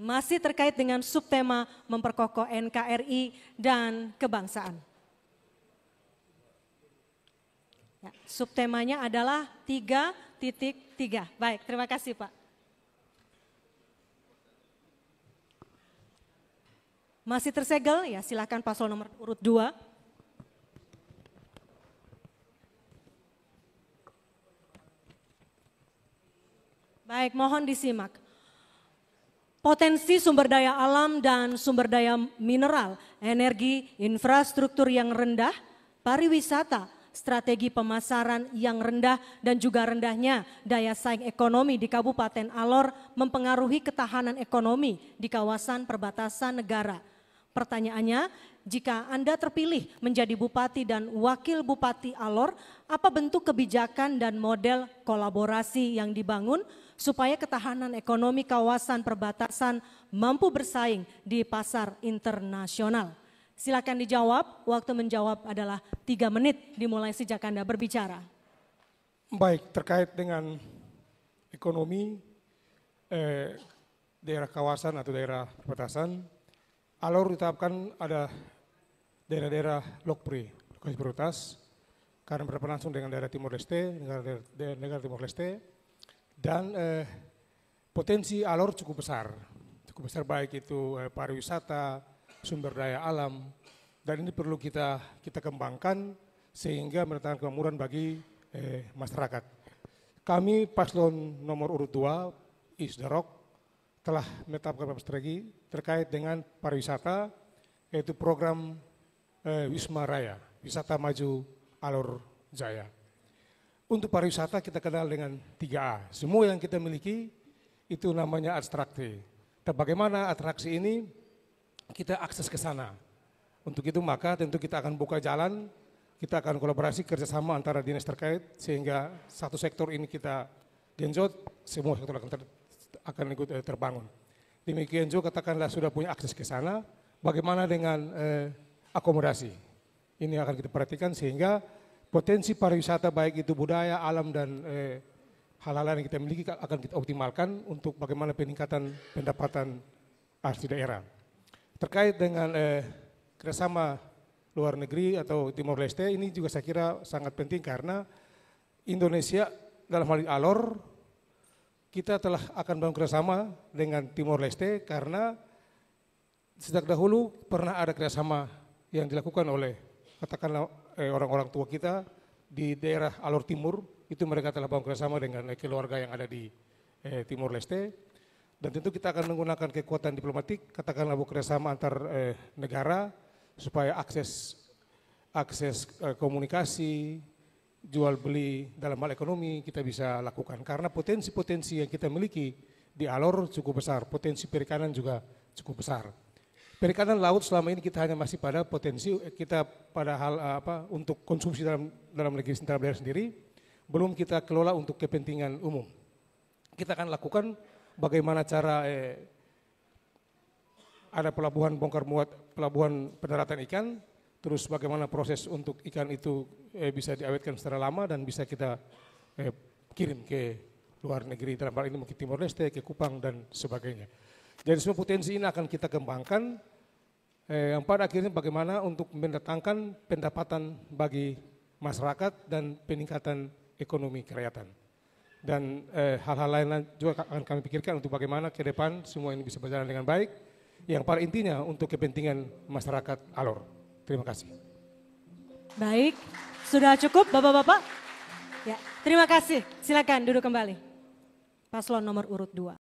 Masih terkait dengan subtema memperkokoh NKRI dan kebangsaan. Ya, subtemanya adalah 3.3. Baik, terima kasih Pak. Masih tersegel ya, silakan paslon nomor urut 2. Baik, mohon disimak. Potensi sumber daya alam dan sumber daya mineral, energi, infrastruktur yang rendah, pariwisata, strategi pemasaran yang rendah dan juga rendahnya daya saing ekonomi di Kabupaten Alor mempengaruhi ketahanan ekonomi di kawasan perbatasan negara. Pertanyaannya, jika Anda terpilih menjadi Bupati dan Wakil Bupati Alor, apa bentuk kebijakan dan model kolaborasi yang dibangun supaya ketahanan ekonomi kawasan perbatasan mampu bersaing di pasar internasional? Silakan dijawab, waktu menjawab adalah 3 menit dimulai sejak Anda berbicara. Baik, terkait dengan ekonomi daerah kawasan atau daerah perbatasan, Alor ditetapkan ada daerah-daerah LOKPRI, lokasi prioritas, karena berhadapan langsung dengan daerah Timor Leste, negara Timor Leste, dan potensi Alor cukup besar baik itu pariwisata, sumber daya alam, dan ini perlu kita kembangkan sehingga mendatangkan kemakmuran bagi masyarakat. Kami paslon nomor urut 2, ISDAROK, telah menetapkan strategi terkait dengan pariwisata, yaitu program Wisma Raya, Wisata Maju Alor Jaya. Untuk pariwisata kita kenal dengan 3A, semua yang kita miliki itu namanya atraksi. Bagaimana atraksi ini kita akses ke sana. Untuk itu maka tentu kita akan buka jalan, kita akan kolaborasi kerjasama antara dinas terkait sehingga satu sektor ini kita genjot, semua sektor akan ikut terbangun. Demikian juga katakanlah sudah punya akses ke sana, bagaimana dengan akomodasi. Ini akan kita perhatikan sehingga potensi pariwisata baik itu budaya, alam dan hal-hal yang kita miliki akan kita optimalkan untuk bagaimana peningkatan pendapatan asli daerah. Terkait dengan kerjasama luar negeri atau Timor Leste, ini juga saya kira sangat penting karena Indonesia dalam hal ini Alor, kita telah akan bangun kerjasama dengan Timor Leste karena sejak dahulu pernah ada kerjasama yang dilakukan oleh katakanlah orang-orang tua kita di daerah Alor Timur, itu mereka telah bangun kerjasama dengan keluarga yang ada di Timor Leste, dan tentu kita akan menggunakan kekuatan diplomatik, katakanlah kerjasama antar negara supaya akses komunikasi, jual beli dalam hal ekonomi kita bisa lakukan karena potensi-potensi yang kita miliki di Alor cukup besar, potensi perikanan juga cukup besar. Perikanan laut selama ini kita hanya masih pada potensi kita pada hal untuk konsumsi dalam negeri daerah sendiri, belum kita kelola untuk kepentingan umum. Kita akan lakukan bagaimana cara ada pelabuhan bongkar muat, pelabuhan pendaratan ikan. Terus bagaimana proses untuk ikan itu bisa diawetkan secara lama dan bisa kita kirim ke luar negeri, dalam hal ini mungkin Timor Leste, ke Kupang dan sebagainya. Jadi semua potensi ini akan kita kembangkan, yang pada akhirnya bagaimana untuk mendatangkan pendapatan bagi masyarakat dan peningkatan ekonomi kerakyatan. Dan hal-hal lain juga akan kami pikirkan untuk bagaimana ke depan semua ini bisa berjalan dengan baik, yang pada intinya untuk kepentingan masyarakat Alor. Terima kasih. Baik, sudah cukup Bapak-Bapak? Ya, terima kasih. Silakan duduk kembali. Paslon nomor urut 2.